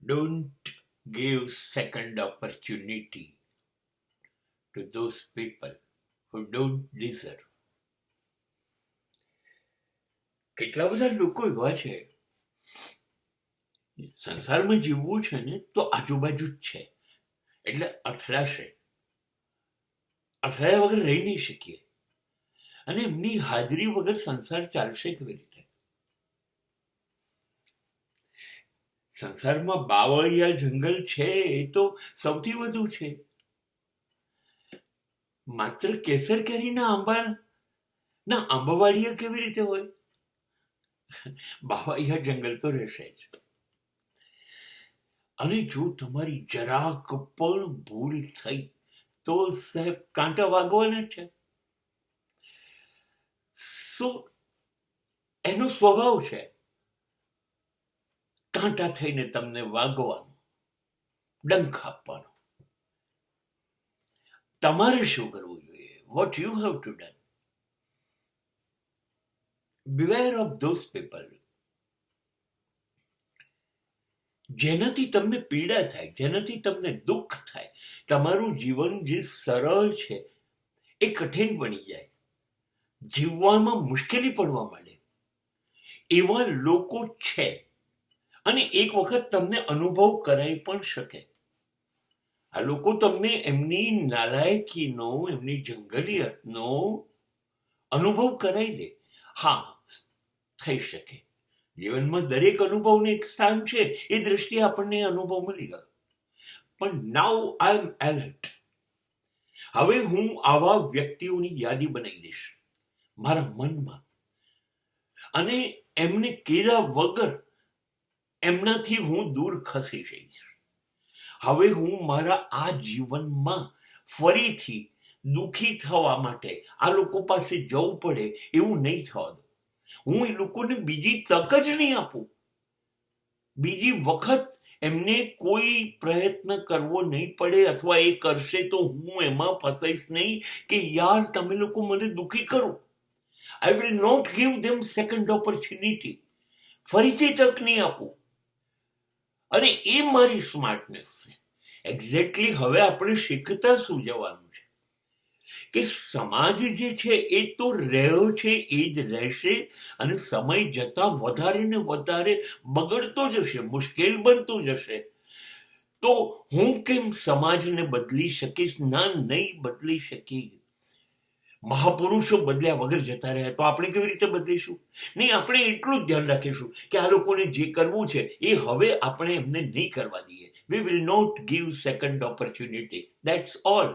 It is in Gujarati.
Don't give second opportunity to those people who don't deserve. કેટલા બધા લોકો એવા છે, સંસારમાં જીવવું છે ને તો આજુબાજુ જ છે એટલે અથડાયા વગર રહી નહીં શકીએ, અને એમની હાજરી વગર સંસાર ચાલશે કેવી રીતે? સંસારમાં બાવળિયા જંગલ છે એ તો સૌથી વધુ છે. માત્ર કેસર કેરીના આંબાવાડિયા કેવી રીતે હોય? બાવળિયા જંગલ તો રહેશે જ. અને જો તમારી જરાક પણ ભૂલ થઈ તો સાહેબ કાંટા વાગવાના છે. એનો સ્વભાવ છે કાંટા થઈને તમને વાગવાનો, ડંખ આપવાનો. તમારે શું કરવું જોઈએ? What you have to done? beware of those people જેનાથી તમને પીડા થાય, જેનાથી તમને દુઃખ થાય. તમારું જીવન જે સરળ છે એ કઠિન બની જાય, જીવવામાં મુશ્કેલી પડવા માંડે. એવા લોકો છે, અને એક વખત તમને અનુભવ કરાવી પણ શકે. આ લોકો તમને એમની નાલાયકીનો, એમની જંગલિયતનો અનુભવ કરાવી દે. હા, થઈ શકે. જીવનમાં દરેક અનુભવનું એક સ્થાન છે, એ દ્રષ્ટિએ આપણને અનુભવ મળી ગયો. પણ નાઉ આઈ એમ એલર્ટ. હવે હું આવા વ્યક્તિઓની યાદી બનાવી દઈશ મારા મનમાં, અને એમને કીધા વગર એમનાથી હું દૂર ખસી જઈશ. હવે હું મારા આ જીવનમાં ફરીથી દુઃખી થવા માટે આ લોકો પાસે જવું પડે એવું નહીં થવા દઉં. હું એ લોકોને બીજી તક જ નહીં આપું. બીજી વખત એમને કોઈ પ્રયત્ન કરવો નહીં પડે, અથવા એ કરશે તો હું એમાં ફસાઈશ નહીં કે યાર તમે લોકો મને દુઃખી કરો. I will not give them second opportunity. ફરીથી તક નહીં આપું. અને એ મારી સ્માર્ટનેસ છે. એક્ઝેક્ટલી હવે આપણે શીખતા શું જવાનું છે કે સમાજ જે છે એ તો રહ્યો છે, એ જ રહેશે, અને સમય જતા વધારે ને વધારે બગડતો જશે, મુશ્કેલ બનતો જશે. તો હું કેમ સમાજને બદલી શકીશ? ના, નહીં બદલી શકી. મહાપુરુષો બદલ્યા વગર જતા રહ્યા તો આપણે કેવી રીતે બદલીશું? નહીં, આપણે એટલું જ ધ્યાન રાખીશું કે આ લોકોને જે કરવું છે એ હવે આપણે એમને નહીં કરવા દઈએ. We will not give second opportunity. That's all.